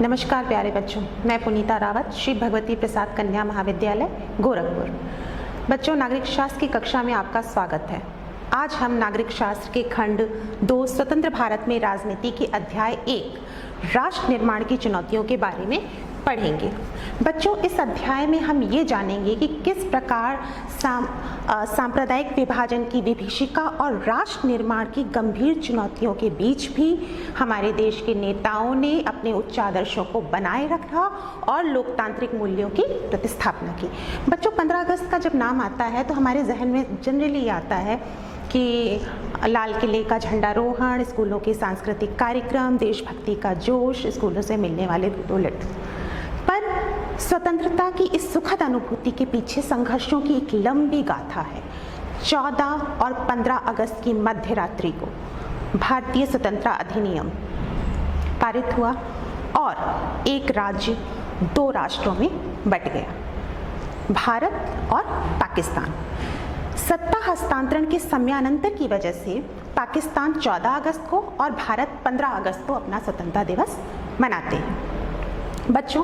नमस्कार प्यारे बच्चों, मैं पुनीता रावत, श्री भगवती प्रसाद कन्या महाविद्यालय गोरखपुर। बच्चों, नागरिक शास्त्र की कक्षा में आपका स्वागत है। आज हम नागरिक शास्त्र के खंड 2 स्वतंत्र भारत में राजनीति के अध्याय 1 राष्ट्र निर्माण की चुनौतियों के बारे में पढ़ेंगे। बच्चों, इस अध्याय में हम ये जानेंगे कि किस प्रकार सांप्रदायिक विभाजन की विभीषिका और राष्ट्र निर्माण की गंभीर चुनौतियों के बीच भी हमारे देश के नेताओं ने अपने उच्च आदर्शों को बनाए रखा और लोकतांत्रिक मूल्यों की प्रतिस्थापना की। बच्चों, 15 अगस्त का जब नाम आता है तो हमारे जहन में जनरली आता है कि लाल किले का झंडारोहण, स्कूलों के सांस्कृतिक कार्यक्रम, देशभक्ति का जोश, स्कूलों से मिलने वाले बुलेट। पर स्वतंत्रता की इस सुखद अनुभूति के पीछे संघर्षों की एक लंबी गाथा है। 14 और 15 अगस्त की मध्य रात्रि को भारतीय स्वतंत्रता अधिनियम पारित हुआ और एक राज्य 2 राष्ट्रों में बट गया, भारत और पाकिस्तान। सत्ता हस्तांतरण के समयानंतर की वजह से पाकिस्तान 14 अगस्त को और भारत 15 अगस्त को अपना स्वतंत्रता दिवस मनाते हैं। बच्चों,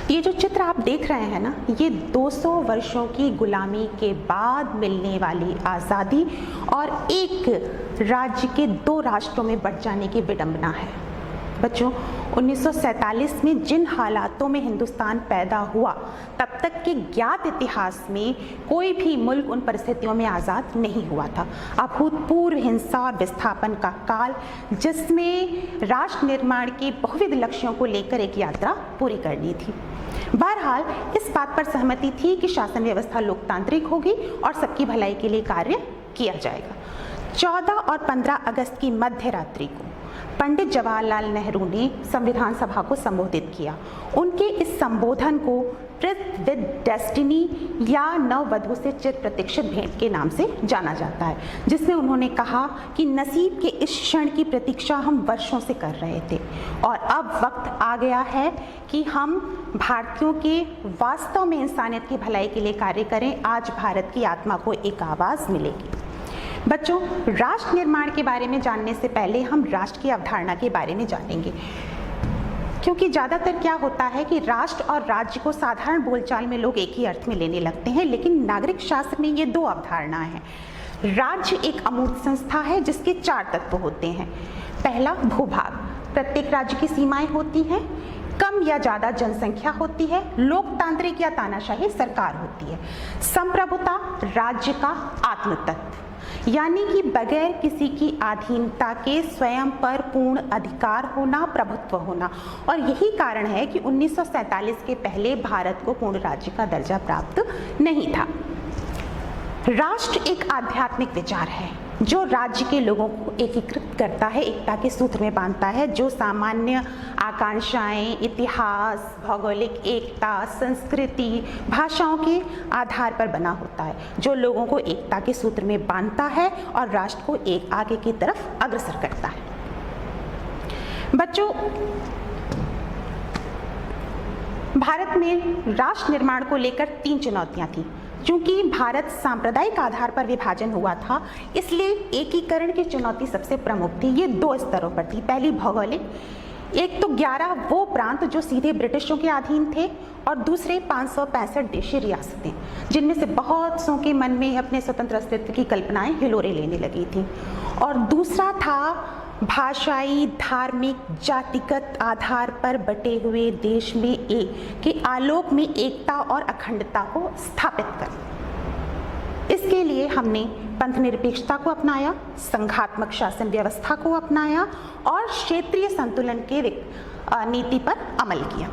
ये जो चित्र आप देख रहे हैं ना, ये 200 वर्षों की गुलामी के बाद मिलने वाली आज़ादी और एक राज्य के 2 राष्ट्रों में बंट जाने की विडंबना है। बच्चों, 1947 में जिन हालातों में हिंदुस्तान पैदा हुआ, तब तक के ज्ञात इतिहास में कोई भी मुल्क उन परिस्थितियों में आज़ाद नहीं हुआ था। अभूतपूर्व हिंसा और विस्थापन का काल, जिसमें राष्ट्र निर्माण के बहुविध लक्ष्यों को लेकर एक यात्रा पूरी करनी थी। बहरहाल इस बात पर सहमति थी कि शासन व्यवस्था लोकतांत्रिक होगी और सबकी भलाई के लिए कार्य किया जाएगा। 14 और 15 अगस्त की मध्य रात्रि को पंडित जवाहरलाल नेहरू ने संविधान सभा को संबोधित किया। उनके इस संबोधन को ट्रिथ विद डेस्टिनी या नववधु से चिर प्रतीक्षित भेंट के नाम से जाना जाता है, जिसमें उन्होंने कहा कि नसीब के इस क्षण की प्रतीक्षा हम वर्षों से कर रहे थे और अब वक्त आ गया है कि हम भारतीयों के वास्तव में इंसानियत की भलाई के लिए कार्य करें। आज भारत की आत्मा को एक आवाज़ मिलेगी। बच्चों, राष्ट्र निर्माण के बारे में जानने से पहले हम राष्ट्र की अवधारणा के बारे में जानेंगे, क्योंकि ज़्यादातर क्या होता है कि राष्ट्र और राज्य को साधारण बोलचाल में लोग एक ही अर्थ में लेने लगते हैं, लेकिन नागरिक शास्त्र में ये 2 अवधारणाएं हैं। राज्य एक अमूर्त संस्था है जिसके 4 तत्व होते हैं। पहला, भूभाग। प्रत्येक राज्य की सीमाएं होती हैं, कम या ज़्यादा जनसंख्या होती है, लोकतांत्रिक या तानाशाही सरकार होती है। संप्रभुता, राज्य का आत्मतत्व, यानी कि बगैर किसी की अधीनता के स्वयं पर पूर्ण अधिकार होना, प्रभुत्व होना। और यही कारण है कि 1947 के पहले भारत को पूर्ण राज्य का दर्जा प्राप्त नहीं था। राष्ट्र एक आध्यात्मिक विचार है जो राज्य के लोगों को एकीकृत करता है, एकता के सूत्र में बांधता है, जो सामान्य आकांक्षाएं, इतिहास, भौगोलिक एकता, संस्कृति, भाषाओं के आधार पर बना होता है, जो लोगों को एकता के सूत्र में बांधता है और राष्ट्र को एक आगे की तरफ अग्रसर करता है। बच्चों, भारत में राष्ट्र निर्माण को लेकर 3 चुनौतियां थी। चूंकि भारत सांप्रदायिक आधार पर विभाजन हुआ था, इसलिए एकीकरण की चुनौती सबसे प्रमुख थी। ये 2 स्तरों पर थी। पहली, भौगोलिक। एक तो 11 वो प्रांत जो सीधे ब्रिटिशों के अधीन थे और दूसरे 565 देशी रियासतें, जिनमें से बहुत सौ के मन में अपने स्वतंत्र अस्तित्व की कल्पनाएं हिलोरे लेने लगी थी। और दूसरा था भाषाई, धार्मिक, जातिगत आधार पर बटे हुए देश में एक के आलोक में एकता और अखंडता को स्थापित कर। इसके लिए हमने पंथ निरपेक्षता को अपनाया, संघात्मक शासन व्यवस्था को अपनाया और क्षेत्रीय संतुलन के नीति पर अमल किया।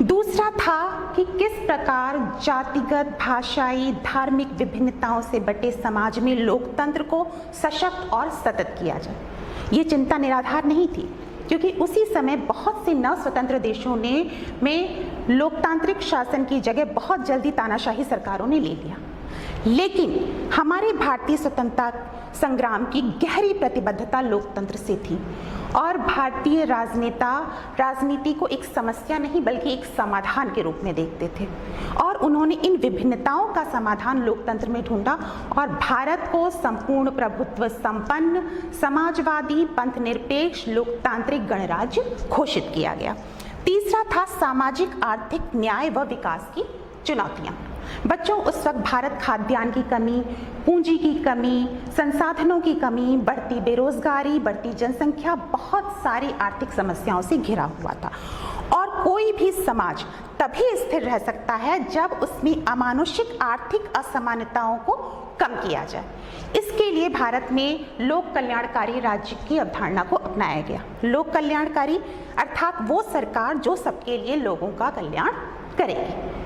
दूसरा था कि किस प्रकार जातिगत, भाषाई, धार्मिक विभिन्नताओं से बटे समाज में लोकतंत्र को सशक्त और सतत किया जाए। ये चिंता निराधार नहीं थी, क्योंकि उसी समय बहुत से नवस्वतंत्र देशों में लोकतांत्रिक शासन की जगह बहुत जल्दी तानाशाही सरकारों ने ले लिया। लेकिन हमारे भारतीय स्वतंत्रता संग्राम की गहरी प्रतिबद्धता लोकतंत्र से थी और भारतीय राजनेता राजनीति को एक समस्या नहीं बल्कि एक समाधान के रूप में देखते थे और उन्होंने इन विभिन्नताओं का समाधान लोकतंत्र में ढूंढा और भारत को संपूर्ण प्रभुत्व संपन्न समाजवादी पंथ निरपेक्ष लोकतांत्रिक गणराज्य घोषित किया गया। तीसरा था सामाजिक आर्थिक न्याय व विकास की चुनौतियां। बच्चों, उस वक्त भारत खाद्यान्न की कमी, पूंजी की कमी, संसाधनों की कमी, बढ़ती बेरोजगारी, बढ़ती जनसंख्या, बहुत सारी आर्थिक समस्याओं से घिरा हुआ था। और कोई भी समाज तभी स्थिर रह सकता है जब उसमें अमानुषिक आर्थिक असमानताओं को कम किया जाए। इसके लिए भारत में लोक कल्याणकारी राज्य की अवधारणा को अपनाया गया। लोक कल्याणकारी अर्थात वो सरकार जो सबके लिए लोगों का कल्याण करेगी,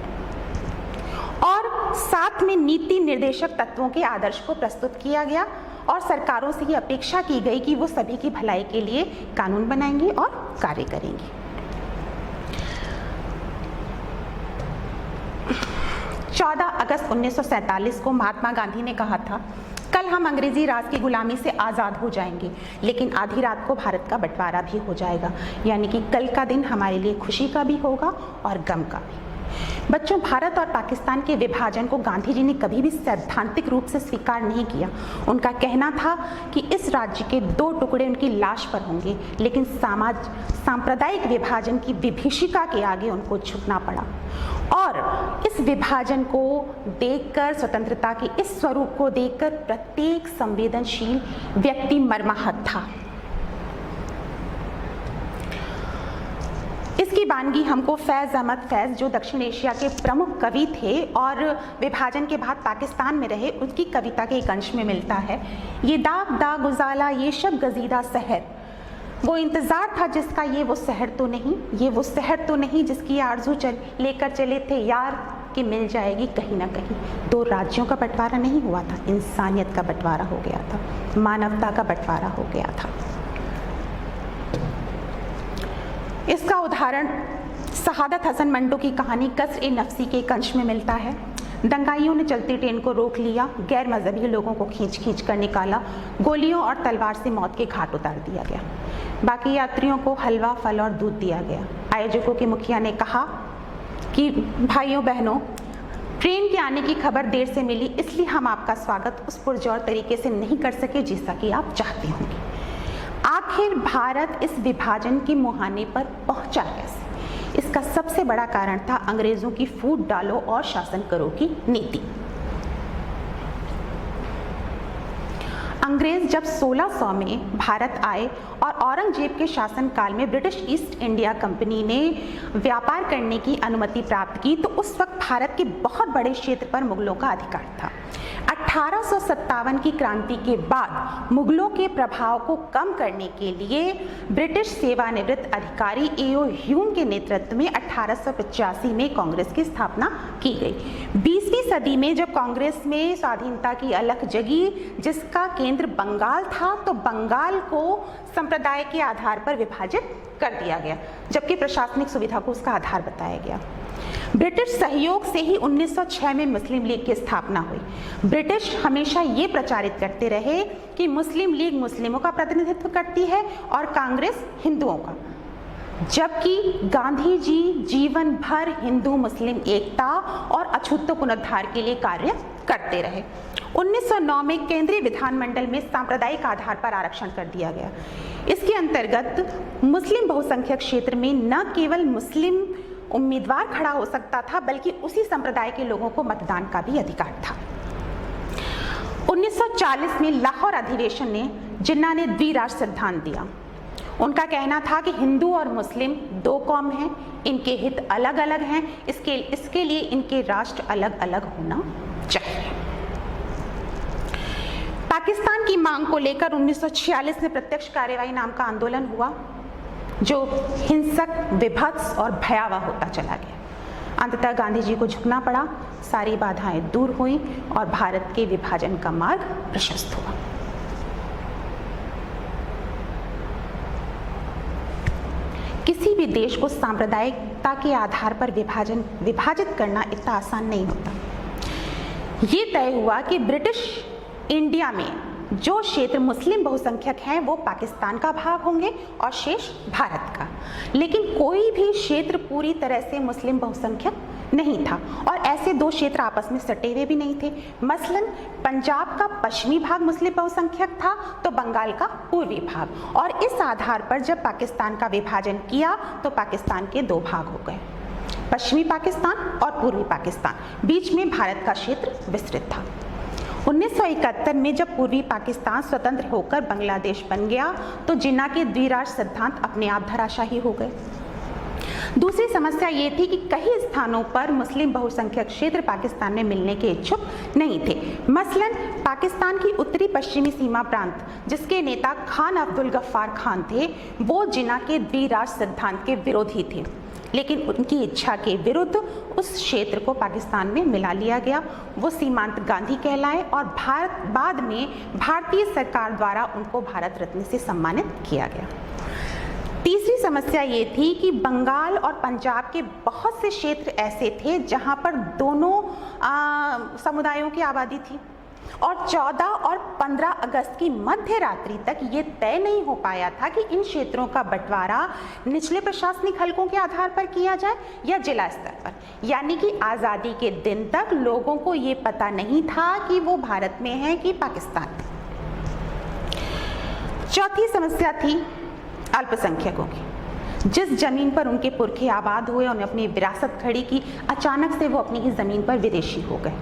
और साथ में नीति निर्देशक तत्वों के आदर्श को प्रस्तुत किया गया और सरकारों से ये अपेक्षा की गई कि वो सभी की भलाई के लिए कानून बनाएंगी और कार्य करेंगी। 14 अगस्त 1947 को महात्मा गांधी ने कहा था, कल हम अंग्रेजी राज की गुलामी से आज़ाद हो जाएंगे, लेकिन आधी रात को भारत का बंटवारा भी हो जाएगा। यानी कि कल का दिन हमारे लिए खुशी का भी होगा और गम का भी। बच्चों, भारत और पाकिस्तान के विभाजन को गांधी जी ने कभी भी सैद्धांतिक रूप से स्वीकार नहीं किया। उनका कहना था कि इस राज्य के 2 टुकड़े उनकी लाश पर होंगे, लेकिन सांप्रदायिक विभाजन की विभीषिका के आगे उनको झुकना पड़ा। और इस विभाजन को देखकर, स्वतंत्रता के इस स्वरूप को देखकर प्रत्येक संवेदनशील व्यक्ति मर्माहत था। इसकी वानगी हमको फैज़ अहमद फैज़, जो दक्षिण एशिया के प्रमुख कवि थे और विभाजन के बाद पाकिस्तान में रहे, उनकी कविता के एक अंश में मिलता है। ये दाग दाग उजाला, ये शब गजीदा सहर, वो इंतज़ार था जिसका, ये वो सहर तो नहीं, ये वो सहर तो नहीं जिसकी आरज़ू लेकर चले थे यार कि मिल जाएगी कहीं ना कहीं। 2 राज्यों का बंटवारा नहीं हुआ था, इंसानियत का बंटवारा हो गया था, मानवता का बंटवारा हो गया था। इसका उदाहरण शहादत हसन मंटो की कहानी कसर-ए-नफ्सी के एक अंश में मिलता है। दंगाइयों ने चलती ट्रेन को रोक लिया, गैर मजहबी लोगों को खींच खींच कर निकाला, गोलियों और तलवार से मौत के घाट उतार दिया गया। बाकी यात्रियों को हलवा, फल और दूध दिया गया। आयोजकों के मुखिया ने कहा कि भाइयों बहनों, ट्रेन के आने की खबर देर से मिली, इसलिए हम आपका स्वागत उस पुरजोर तरीके से नहीं कर सके जैसा कि आप चाहते होंगे। आखिर भारत इस विभाजन के मुहाने पर पहुंचा कैसे? इसका सबसे बड़ा कारण था अंग्रेजों की फूट डालो और शासन करो की नीति। अंग्रेज जब 1600 में भारत आए और औरंगजेब के शासनकाल में ब्रिटिश ईस्ट इंडिया कंपनी ने व्यापार करने की अनुमति प्राप्त की, तो उस वक्त भारत के बहुत बड़े क्षेत्र पर मुगलों का अधिकार था। 1857 की क्रांति के बाद मुगलों के प्रभाव को कम करने के लिए ब्रिटिश सेवानिवृत्त अधिकारी ए.ओ. ह्यूम के नेतृत्व में 1885 में कांग्रेस की स्थापना की गई। 20वीं सदी में जब कांग्रेस में स्वाधीनता की अलख जगी, जिसका केंद्र बंगाल था, तो बंगाल को संप्रदाय के आधार पर विभाजित कर दिया गया, जबकि प्रशासनिक सुविधा को उसका आधार बताया गया। ब्रिटिश सहयोग से ही 1906 में मुस्लिम लीग की स्थापना हुई। ब्रिटिश हमेशा ये प्रचारित करते रहे कि मुस्लिम लीग मुस्लिमों का प्रतिनिधित्व करती है और कांग्रेस हिंदुओं का, जबकि गांधी जी जीवन भर हिंदू मुस्लिम एकता और अछूत पुनरुद्धार के लिए कार्य करते रहे। 1909 में केंद्रीय विधानमंडल में सांप्रदायिक आधार पर आरक्षण कर दिया गया। इसके अंतर्गत मुस्लिम बहुसंख्यक क्षेत्र में न केवल मुस्लिम उम्मीदवार खड़ा हो सकता था, बल्कि उसी संप्रदाय के लोगों को मतदान का भी अधिकार था। 1940 में लाहौर अधिवेशन ने जिन्ना ने द्विराष्ट्र सिद्धांत दिया। उनका कहना था कि हिंदू और मुस्लिम 2 कौम हैं, इनके हित अलग अलग हैं, इसके लिए इनके राष्ट्र अलग अलग होना चाहिए। पाकिस्तान की मांग को लेकर 1946 में प्रत्यक्ष कार्यवाही नाम का आंदोलन हुआ, जो हिंसक, विभत्स और भयावह होता चला गया। अंततः गांधी जी को झुकना पड़ा, सारी बाधाएं दूर हुई और भारत के विभाजन का मार्ग प्रशस्त हुआ। किसी भी देश को सांप्रदायिकता के आधार पर विभाजित करना इतना आसान नहीं होता। ये तय हुआ कि ब्रिटिश इंडिया में जो क्षेत्र मुस्लिम बहुसंख्यक हैं वो पाकिस्तान का भाग होंगे और शेष भारत का, लेकिन कोई भी क्षेत्र पूरी तरह से मुस्लिम बहुसंख्यक नहीं था और ऐसे दो क्षेत्र आपस में सटे हुए भी नहीं थे। मसलन पंजाब का पश्चिमी भाग मुस्लिम बहुसंख्यक था तो बंगाल का पूर्वी भाग, और इस आधार पर जब पाकिस्तान का विभाजन किया तो पाकिस्तान के दो भाग हो गए, पश्चिमी पाकिस्तान और पूर्वी पाकिस्तान। बीच में भारत का क्षेत्र विस्तृत था। 1971 में जब पूर्वी पाकिस्तान स्वतंत्र होकर बांग्लादेश बन गया तो जिन्ना के द्विराष्ट्र सिद्धांत अपने आप धराशायी हो गए। दूसरी समस्या ये थी कि कई स्थानों पर मुस्लिम बहुसंख्यक क्षेत्र पाकिस्तान में मिलने के इच्छुक नहीं थे। मसलन पाकिस्तान की उत्तरी पश्चिमी सीमा प्रांत, जिसके नेता खान अब्दुल गफ्फार खान थे, वो जिन्ना के द्विराष्ट्र सिद्धांत के विरोधी थे, लेकिन उनकी इच्छा के विरुद्ध उस क्षेत्र को पाकिस्तान में मिला लिया गया। वो सीमांत गांधी कहलाए और बाद में भारतीय सरकार द्वारा उनको भारत रत्न से सम्मानित किया गया। तीसरी समस्या ये थी कि बंगाल और पंजाब के बहुत से क्षेत्र ऐसे थे जहां पर दोनों समुदायों की आबादी थी और 14 और 15 अगस्त की मध्य रात्रि तक ये तय नहीं हो पाया था कि इन क्षेत्रों का बंटवारा निचले प्रशासनिक हलकों के आधार पर किया जाए या जिला स्तर पर। यानी कि आज़ादी के दिन तक लोगों को ये पता नहीं था कि वो भारत में है कि पाकिस्तान में। चौथी समस्या थी अल्पसंख्यकों की। जिस जमीन पर उनके पुरखे आबाद हुए, उन्हें अपनी विरासत खड़ी की, अचानक से वो अपनी ही जमीन पर विदेशी हो गए।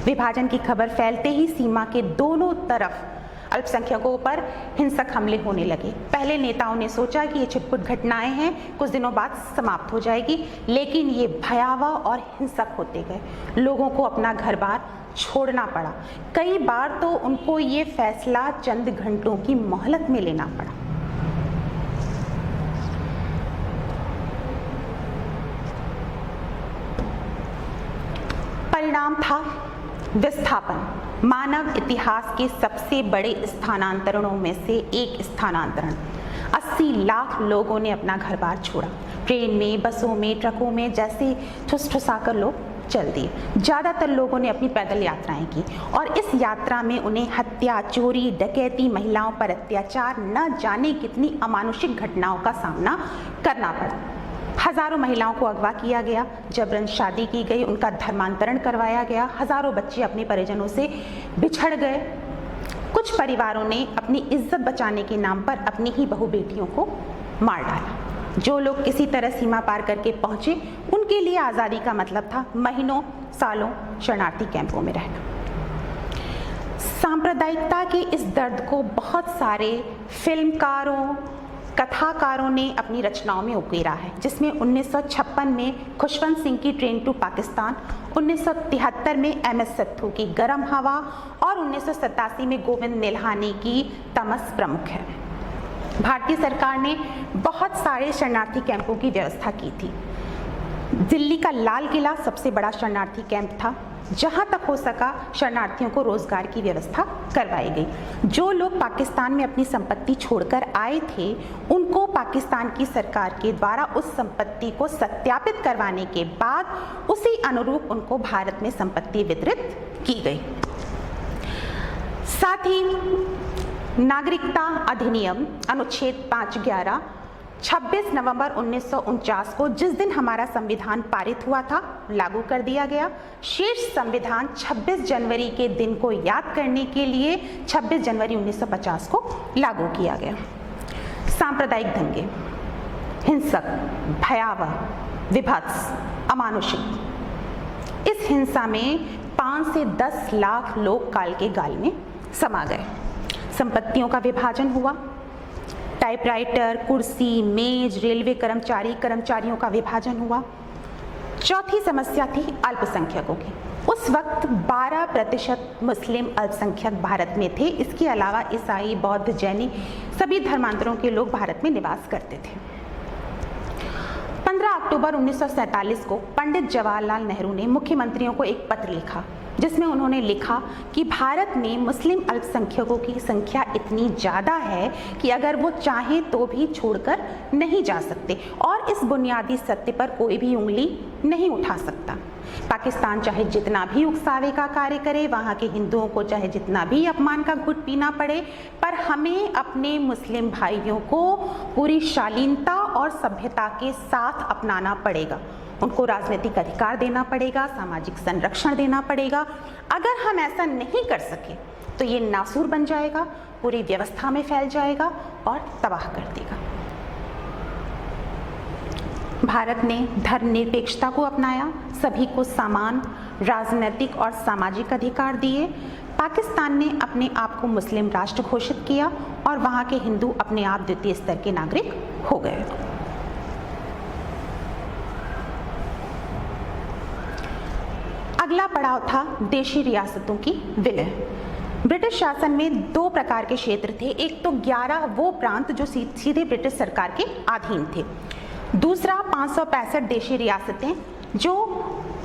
विभाजन की खबर फैलते ही सीमा के दोनों तरफ अल्पसंख्यकों पर हिंसक हमले होने लगे। पहले नेताओं ने सोचा कि ये छिटपुट घटनाएं हैं, कुछ दिनों बाद समाप्त हो जाएगी, लेकिन ये भयावह और हिंसक होते गए। लोगों को अपना घर बार छोड़ना पड़ा। कई बार तो उनको ये फैसला चंद घंटों की मोहलत में लेना पड़ा। परिणाम था विस्थापन। मानव इतिहास के सबसे बड़े स्थानांतरणों में से एक स्थानांतरण। 80 लाख लोगों ने अपना घर बार छोड़ा। ट्रेन में, बसों में, ट्रकों में जैसे ठुस-ठुसाकर लोग चल दिए। ज़्यादातर लोगों ने अपनी पैदल यात्राएं की और इस यात्रा में उन्हें हत्या, चोरी, डकैती, महिलाओं पर अत्याचार, न जाने कितनी अमानुषिक घटनाओं का सामना करना पड़ा। हजारों महिलाओं को अगवा किया गया, जबरन शादी की गई, उनका धर्मांतरण करवाया गया। हजारों बच्चे अपने परिजनों से बिछड़ गए। कुछ परिवारों ने अपनी इज्जत बचाने के नाम पर अपनी ही बहू बेटियों को मार डाला। जो लोग किसी तरह सीमा पार करके पहुंचे, उनके लिए आज़ादी का मतलब था महीनों सालों शरणार्थी कैंपों में रहना। सांप्रदायिकता के इस दर्द को बहुत सारे फिल्मकारों, कथाकारों ने अपनी रचनाओं में उकेरा है, जिसमें 1956 में खुशवंत सिंह की ट्रेन टू पाकिस्तान, 1973 में MS सत्थू की गरम हवा और 1987 में गोविंद निहलानी की तमस प्रमुख है। भारतीय सरकार ने बहुत सारे शरणार्थी कैंपों की व्यवस्था की थी। दिल्ली का लाल किला सबसे बड़ा शरणार्थी कैंप था। जहां तक हो सका शरणार्थियों को रोजगार की व्यवस्था करवाई गई। जो लोग पाकिस्तान में अपनी संपत्ति छोड़कर आए थे, उनको पाकिस्तान की सरकार के द्वारा उस संपत्ति को सत्यापित करवाने के बाद उसी अनुरूप उनको भारत में संपत्ति वितरित की गई। साथ ही नागरिकता अधिनियम अनुच्छेद 511 26 नवंबर 1949 को, जिस दिन हमारा संविधान पारित हुआ था, लागू कर दिया गया। शेष संविधान 26 जनवरी के दिन को याद करने के लिए 26 जनवरी 1950 को लागू किया गया। सांप्रदायिक दंगे, हिंसक, भयावह, विभत्स, अमानुषिक। इस हिंसा में 5 से 10 लाख लोग काल के गाल में समा गए। संपत्तियों का विभाजन हुआ। टाइपराइटर, कुर्सी, मेज, रेलवे कर्मचारियों का विभाजन हुआ। चौथी समस्या थी अल्पसंख्यकों की। उस वक्त 12% मुस्लिम अल्पसंख्यक भारत में थे। इसके अलावा ईसाई, बौद्ध, जैनी सभी धर्मांतरों के लोग भारत में निवास करते थे। 15 अक्टूबर 1947 को पंडित जवाहरलाल नेहरू ने मुख्यमंत्रियों को एक पत्र लिखा, जिसमें उन्होंने लिखा कि भारत में मुस्लिम अल्पसंख्यकों की संख्या इतनी ज़्यादा है कि अगर वो चाहें तो भी छोड़कर नहीं जा सकते और इस बुनियादी सत्य पर कोई भी उंगली नहीं उठा सकता। पाकिस्तान चाहे जितना भी उकसावे का कार्य करे, वहाँ के हिंदुओं को चाहे जितना भी अपमान का घूंट पीना पड़े, पर हमें अपने मुस्लिम भाइयों को पूरी शालीनता और सभ्यता के साथ अपनाना पड़ेगा। उनको राजनीतिक अधिकार देना पड़ेगा, सामाजिक संरक्षण देना पड़ेगा। अगर हम ऐसा नहीं कर सके तो ये नासूर बन जाएगा, पूरी व्यवस्था में फैल जाएगा और तबाह कर देगा। भारत ने धर्मनिरपेक्षता को अपनाया, सभी को समान राजनीतिक और सामाजिक अधिकार दिए। पाकिस्तान ने अपने आप को मुस्लिम राष्ट्र घोषित किया और वहां के हिंदू अपने आप द्वितीय स्तर के नागरिक हो गए। अगला पड़ाव था देशी रियासतों की विलय। ब्रिटिश शासन में दो प्रकार के क्षेत्र थे। एक तो 11 वो प्रांत जो सीधे ब्रिटिश सरकार के अधीन थे। दूसरा 565 देशी रियासतें जो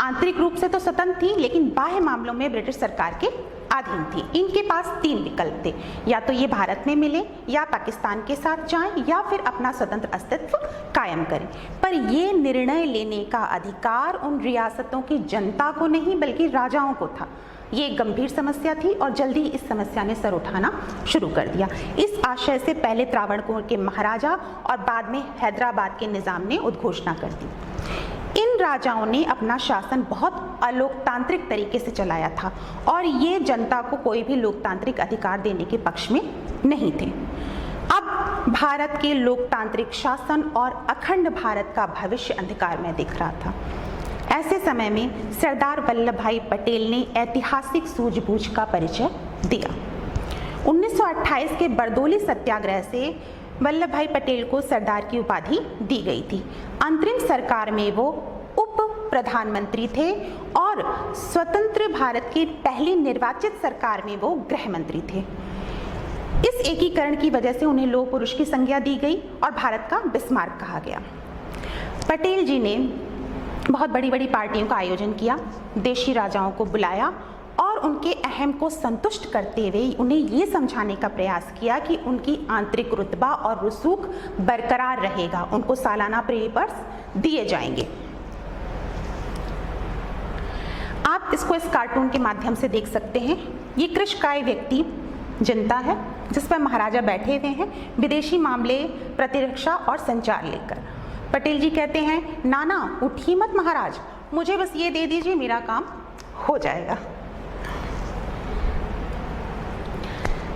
आंतरिक रूप से तो स्वतंत्र थी लेकिन बाह्य मामलों में ब्रिटिश सरकार के अधीन थी। इनके पास 3 विकल्प थे, या तो ये भारत में मिले, या पाकिस्तान के साथ जाएं, या फिर अपना स्वतंत्र अस्तित्व कायम करें। पर ये निर्णय लेने का अधिकार उन रियासतों की जनता को नहीं बल्कि राजाओं को था। ये एक गंभीर समस्या थी और जल्दी ही इस समस्या ने सर उठाना शुरू कर दिया। इस आशय से पहले त्रावणकोर के महाराजा और बाद में हैदराबाद के निजाम ने उद्घोषणा कर दी। इन राजाओं ने अपना शासन बहुत अलोकतांत्रिक तरीके से चलाया था और ये जनता को कोई भी लोकतांत्रिक अधिकार देने के पक्ष में नहीं थे। अब भारत के लोकतांत्रिक शासन और अखंड भारत का भविष्य अंधकार में दिख रहा था। ऐसे समय में सरदार वल्लभ भाई पटेल ने ऐतिहासिक सूझबूझ का परिचय दिया। 1928 के बरदौली सत्याग्रह से वल्लभ भाई पटेल को सरदार की उपाधि दी गई थी। अंतरिम सरकार में वो उप प्रधानमंत्री थे और स्वतंत्र भारत की पहली निर्वाचित सरकार में वो गृह मंत्री थे। इस एकीकरण की वजह से उन्हें लौह पुरुष की संज्ञा दी गई और भारत का बिस्मार्क कहा गया। पटेल जी ने बहुत बड़ी बड़ी पार्टियों का आयोजन किया, देशी राजाओं को बुलाया और उनके अहम को संतुष्ट करते हुए उन्हें ये समझाने का प्रयास किया कि उनकी आंतरिक रुतबा और रसूख बरकरार रहेगा, उनको सालाना पेपर्स दिए जाएंगे। आप इसको इस कार्टून के माध्यम से देख सकते हैं। ये कृशकाय व्यक्ति जनता है जिस पर महाराजा बैठे हुए हैं विदेशी मामले, प्रतिरक्षा और संचार लेकर। पटेल जी कहते हैं, नाना उठिए मत महाराज, मुझे बस ये दे दीजिए, मेरा काम हो जाएगा।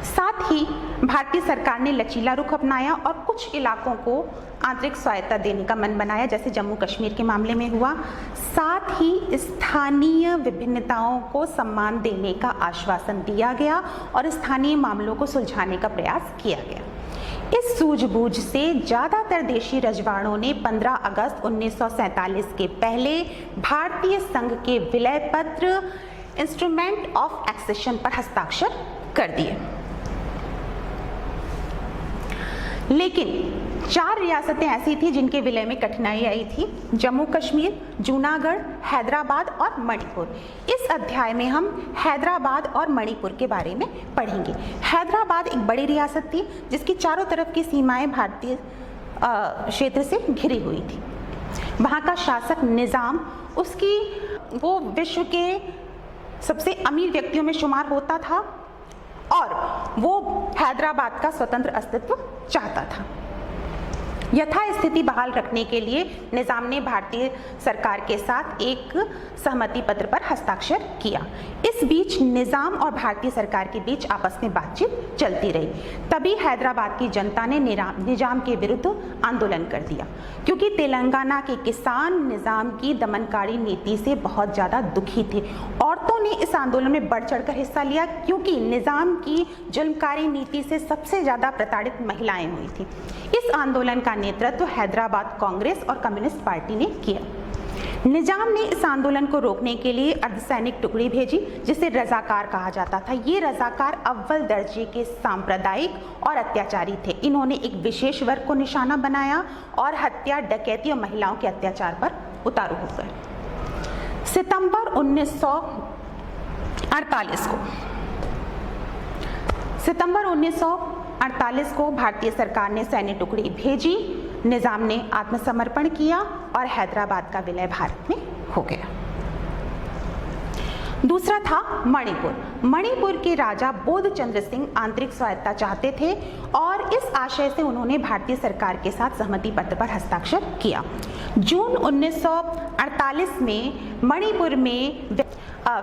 साथ ही भारतीय सरकार ने लचीला रुख अपनाया और कुछ इलाकों को आंतरिक स्वायत्तता देने का मन बनाया, जैसे जम्मू कश्मीर के मामले में हुआ। साथ ही स्थानीय विभिन्नताओं को सम्मान देने का आश्वासन दिया गया और स्थानीय मामलों को सुलझाने का प्रयास किया गया। इस सूझबूझ से ज़्यादातर देशी रजवाड़ों ने 15 अगस्त 1947 के पहले भारतीय संघ के विलय पत्र इंस्ट्रूमेंट ऑफ एक्सेशन पर हस्ताक्षर कर दिए। लेकिन 4 रियासतें ऐसी थी जिनके विलय में कठिनाई आई थी: जम्मू कश्मीर, जूनागढ़, हैदराबाद और मणिपुर। इस अध्याय में हम हैदराबाद और मणिपुर के बारे में पढ़ेंगे। हैदराबाद एक बड़ी रियासत थी जिसकी चारों तरफ की सीमाएं भारतीय क्षेत्र से घिरी हुई थी। वहाँ का शासक निजाम वो विश्व के सबसे अमीर व्यक्तियों में शुमार होता था और वो हैदराबाद का स्वतंत्र अस्तित्व चाहता था। यथास्थिति बहाल रखने के लिए निजाम ने भारतीय सरकार के साथ एक सहमति पत्र पर हस्ताक्षर किया। इस बीच निजाम और भारतीय सरकार के बीच आपस में बातचीत चलती रही। तभी हैदराबाद की जनता ने निजाम के विरुद्ध आंदोलन कर दिया, क्योंकि तेलंगाना के किसान निजाम की दमनकारी नीति से बहुत ज़्यादा दुखी थे। औरतों ने इस आंदोलन में बढ़ चढ़कर हिस्सा लिया, क्योंकि निजाम की जुल्मकारी नीति से सबसे ज़्यादा प्रताड़ित महिलाएं हुई थी। इस आंदोलन का नेतृत्व हैदराबाद कांग्रेस और कम्युनिस्ट पार्टी ने किया। निजाम ने इस आंदोलन को रोकने के लिए अर्धसैनिक टुकड़ी भेजी, जिसे रजाकार कहा जाता था। ये रजाकार अव्वल दर्जे के सांप्रदायिक और अत्याचारी थे। इन्होंने एक विशेष वर्ग को निशाना बनाया और हत्या, डकैती और महिलाओं के अत्याचार पर उतारू हो गए। सितंबर 1948 को भारतीय सरकार ने सैन्य टुकड़ी भेजी, निजाम ने आत्मसमर्पण किया और हैदराबाद का विलय भारत में हो गया। दूसरा था मणिपुर। मणिपुर के राजा बोधचंद्र सिंह आंतरिक स्वायत्तता चाहते थे और इस आशय से उन्होंने भारतीय सरकार के साथ सहमति पत्र पर हस्ताक्षर किया। जून 1948 में मणिपुर में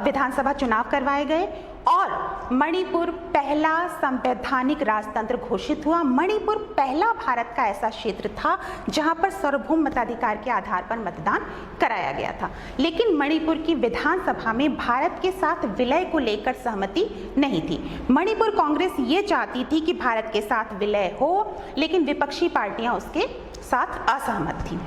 विधानसभा चुनाव करवाए गए और मणिपुर पहला संवैधानिक राजतंत्र घोषित हुआ। मणिपुर पहला भारत का ऐसा क्षेत्र था जहां पर सार्वभौम मताधिकार के आधार पर मतदान कराया गया था, लेकिन मणिपुर की विधानसभा में भारत के साथ विलय को लेकर सहमति नहीं थी। मणिपुर कांग्रेस ये चाहती थी कि भारत के साथ विलय हो, लेकिन विपक्षी पार्टियां उसके साथ असहमत थी।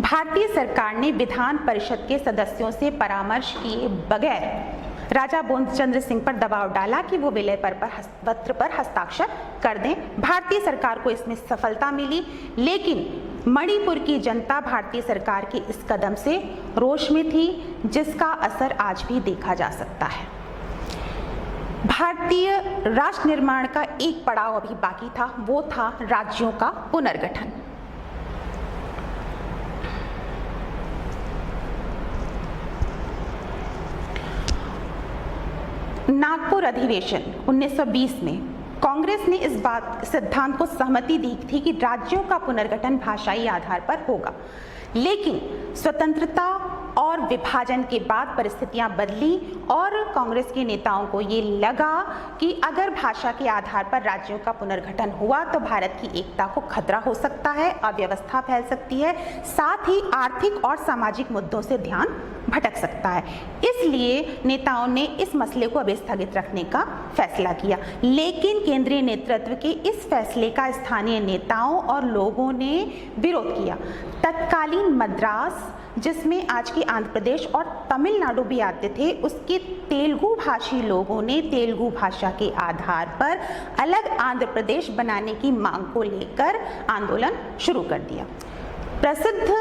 भारतीय सरकार ने विधान परिषद के सदस्यों से परामर्श किए बगैर राजा बोधचंद्र सिंह पर दबाव डाला कि वो विलय पत्र पर हस्ताक्षर कर दें। भारतीय सरकार को इसमें सफलता मिली, लेकिन मणिपुर की जनता भारतीय सरकार के इस कदम से रोष में थी, जिसका असर आज भी देखा जा सकता है। भारतीय राष्ट्र निर्माण का एक पड़ाव अभी बाकी था, वो था राज्यों का पुनर्गठन। नागपुर अधिवेशन 1920 में कांग्रेस ने इस सिद्धांत को सहमति दी थी कि राज्यों का पुनर्गठन भाषाई आधार पर होगा, लेकिन स्वतंत्रता और विभाजन के बाद परिस्थितियां बदली और कांग्रेस के नेताओं को ये लगा कि अगर भाषा के आधार पर राज्यों का पुनर्गठन हुआ तो भारत की एकता को खतरा हो सकता है, अव्यवस्था फैल सकती है, साथ ही आर्थिक और सामाजिक मुद्दों से ध्यान भटक सकता है। इसलिए नेताओं ने इस मसले को अभी स्थगित रखने का फैसला किया, लेकिन केंद्रीय नेतृत्व के इस फैसले का स्थानीय नेताओं और लोगों ने विरोध किया। तत्कालीन मद्रास, जिसमें आज के आंध्र प्रदेश और तमिलनाडु भी आते थे, उसके तेलुगु भाषी लोगों ने तेलुगु भाषा के आधार पर अलग आंध्र प्रदेश बनाने की मांग को लेकर आंदोलन शुरू कर दिया। प्रसिद्ध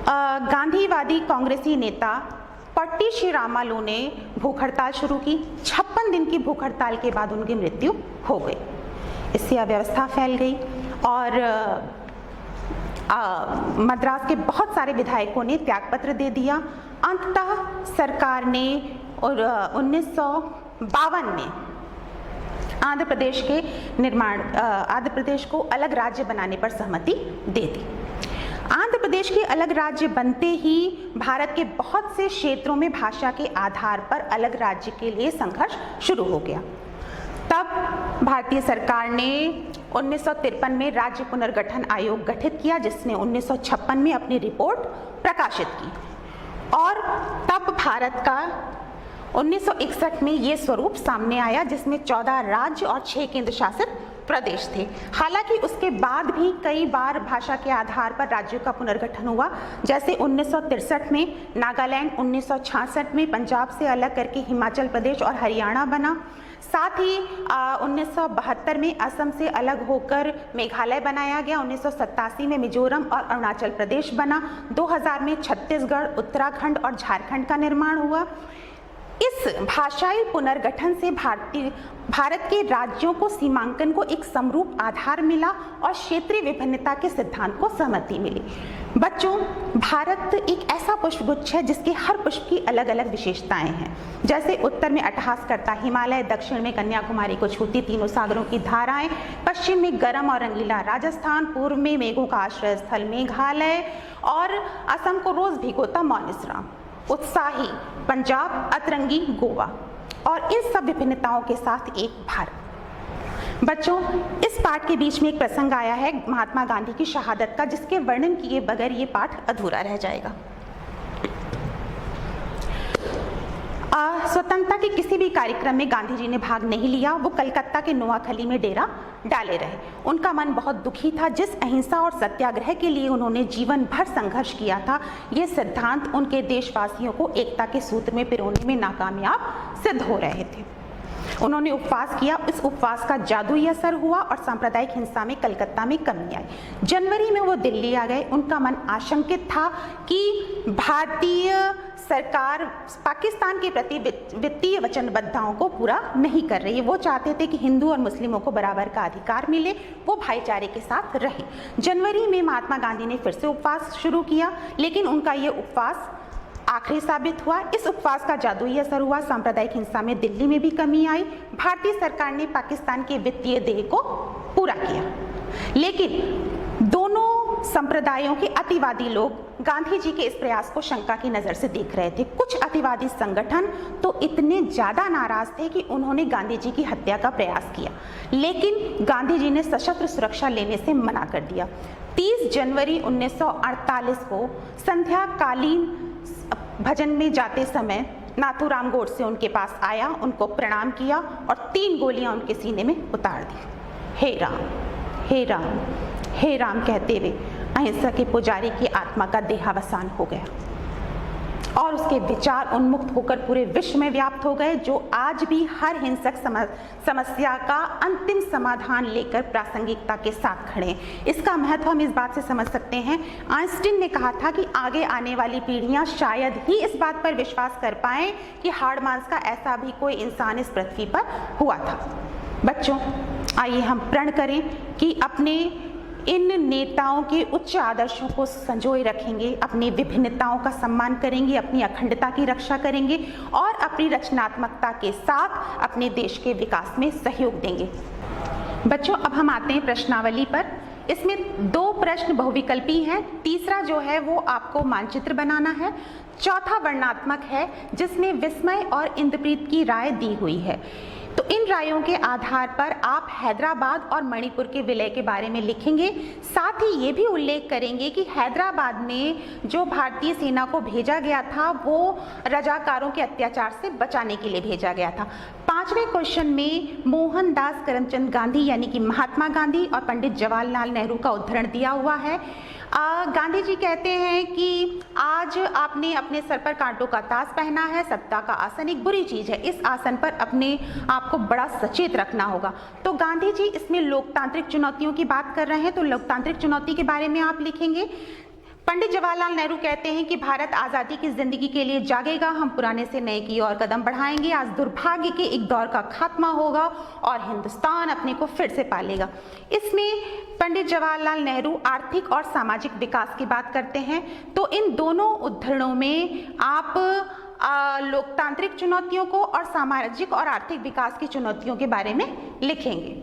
गांधीवादी कांग्रेसी नेता पट्टी श्री रामालू ने भूख हड़ताल शुरू की। 56 दिन की भूख हड़ताल के बाद उनकी मृत्यु हो गई। इससे अव्यवस्था फैल गई और मद्रास के बहुत सारे विधायकों ने त्यागपत्र दे दिया। अंततः सरकार ने 1952 में आंध्र प्रदेश को अलग राज्य बनाने पर सहमति दे दी। आंध्र प्रदेश के अलग राज्य बनते ही भारत के बहुत से क्षेत्रों में भाषा के आधार पर अलग राज्य के लिए संघर्ष शुरू हो गया। तब भारतीय सरकार ने 1953 में राज्य पुनर्गठन आयोग गठित किया, जिसने 1956 में अपनी रिपोर्ट प्रकाशित की और तब भारत का 1961 में ये स्वरूप सामने आया, जिसमें 14 राज्य और 6 केंद्र शासित प्रदेश थे। हालांकि उसके बाद भी कई बार भाषा के आधार पर राज्यों का पुनर्गठन हुआ, जैसे 1963 में नागालैंड, 1966 में पंजाब से अलग करके हिमाचल प्रदेश और हरियाणा बना, साथ ही 1972 में असम से अलग होकर मेघालय बनाया गया, 1987 में मिजोरम और अरुणाचल प्रदेश बना, 2000 में छत्तीसगढ़, उत्तराखंड और झारखंड का निर्माण हुआ। इस भाषाई पुनर्गठन से भारत के राज्यों को सीमांकन को एक समरूप आधार मिला और क्षेत्रीय विभिन्नता के सिद्धांत को सहमति मिली। बच्चों, भारत एक ऐसा पुष्पगुच्छ है जिसके हर पुष्प की अलग अलग विशेषताएं हैं। जैसे उत्तर में अट्टहास करता हिमालय, दक्षिण में कन्याकुमारी को छूती तीनों सागरों की धाराएं, पश्चिम में गर्म और रंगीला राजस्थान, पूर्व में मेघों का आश्रय स्थल मेघालय और असम को रोज भिगोता मौनिसराम, उत्साही पंजाब, अतरंगी गोवा और इन सब विभिन्नताओं के साथ एक भारत। बच्चों, इस पाठ के बीच में एक प्रसंग आया है महात्मा गांधी की शहादत का, जिसके वर्णन किए बगैर ये पाठ अधूरा रह जाएगा। स्वतंत्रता के किसी भी कार्यक्रम में गांधी जी ने भाग नहीं लिया। वो कलकत्ता के नोआखली में डेरा डाले रहे। उनका मन बहुत दुखी था। जिस अहिंसा और सत्याग्रह के लिए उन्होंने जीवन भर संघर्ष किया था, ये सिद्धांत उनके देशवासियों को एकता के सूत्र में पिरोने में नाकामयाब सिद्ध हो रहे थे। उन्होंने उपवास किया। इस उपवास का जादुई असर हुआ और सांप्रदायिक हिंसा में कलकत्ता में कमी आई। जनवरी में वो दिल्ली आ गए। उनका मन आशंकित था कि भारतीय सरकार पाकिस्तान के प्रति वित्तीय वचनबद्धताओं को पूरा नहीं कर रही है। वो चाहते थे कि हिंदू और मुस्लिमों को बराबर का अधिकार मिले, वो भाईचारे के साथ रहे। जनवरी में महात्मा गांधी ने फिर से उपवास शुरू किया, लेकिन उनका ये उपवास आखिरी साबित हुआ। इस उपवास का जादुई असर हुआ, सांप्रदायिक हिंसा में दिल्ली में भी कमी आई, भारतीय सरकार ने पाकिस्तान के वित्तीय देय को पूरा किया। लेकिन दोनों संप्रदायों के अतिवादी लोग गांधी जी के इस प्रयास को शंका की नजर से देख रहे थे। कुछ अतिवादी संगठन तो इतने ज्यादा नाराज थे कि उन्होंने गांधी जी की हत्या का प्रयास किया, लेकिन गांधी जी ने सशस्त्र सुरक्षा लेने से मना कर दिया। 30 जनवरी 1948 को संध्याकालीन भजन में जाते समय नाथूराम गोडसे उनके पास आया, उनको प्रणाम किया और 3 गोलियां उनके सीने में उतार दी। हे राम, हे राम, हे राम कहते हुए अहिंसा के पुजारी की आत्मा का देहावसान हो गया और उसके विचार उन्मुक्त होकर पूरे विश्व में व्याप्त हो गए, जो आज भी हर हिंसक समस्या का अंतिम समाधान लेकर प्रासंगिकता के साथ खड़े हैं। इसका महत्व हम इस बात से समझ सकते हैं, आइंस्टीन ने कहा था कि आगे आने वाली पीढ़ियां शायद ही इस बात पर विश्वास कर पाएं कि हाड़ मांस का ऐसा भी कोई इंसान इस पृथ्वी पर हुआ था। बच्चों, आइए हम प्रण करें कि अपने इन नेताओं के उच्च आदर्शों को संजोए रखेंगे, अपनी विभिन्नताओं का सम्मान करेंगे, अपनी अखंडता की रक्षा करेंगे और अपनी रचनात्मकता के साथ अपने देश के विकास में सहयोग देंगे। बच्चों, अब हम आते हैं प्रश्नावली पर। इसमें 2 प्रश्न बहुविकल्पी हैं, तीसरा जो है वो आपको मानचित्र बनाना है, चौथा वर्णनात्मक है जिसमें विस्मय और इंद्रप्रीत की राय दी हुई है। तो इन रायों के आधार पर आप हैदराबाद और मणिपुर के विलय के बारे में लिखेंगे। साथ ही ये भी उल्लेख करेंगे कि हैदराबाद में जो भारतीय सेना को भेजा गया था वो रजाकारों के अत्याचार से बचाने के लिए भेजा गया था। 5वें क्वेश्चन में मोहनदास करमचंद गांधी यानी कि महात्मा गांधी और पंडित जवाहरलाल नेहरू का उद्धरण दिया हुआ है। गांधी जी कहते हैं कि आज आपने अपने सर पर कांटों का ताज पहना है, सत्ता का आसन एक बुरी चीज है, इस आसन पर अपने आप को बड़ा सचेत रखना होगा। तो गांधी जी इसमें लोकतांत्रिक चुनौतियों की बात कर रहे हैं, तो लोकतांत्रिक चुनौती के बारे में आप लिखेंगे। पंडित जवाहरलाल नेहरू कहते हैं कि भारत आज़ादी की जिंदगी के लिए जागेगा, हम पुराने से नए की ओर कदम बढ़ाएंगे, आज दुर्भाग्य के एक दौर का खात्मा होगा और हिंदुस्तान अपने को फिर से पालेगा। इसमें पंडित जवाहरलाल नेहरू आर्थिक और सामाजिक विकास की बात करते हैं। तो इन दोनों उद्धरणों में आप लोकतांत्रिक चुनौतियों को और सामाजिक और आर्थिक विकास की चुनौतियों के बारे में लिखेंगे।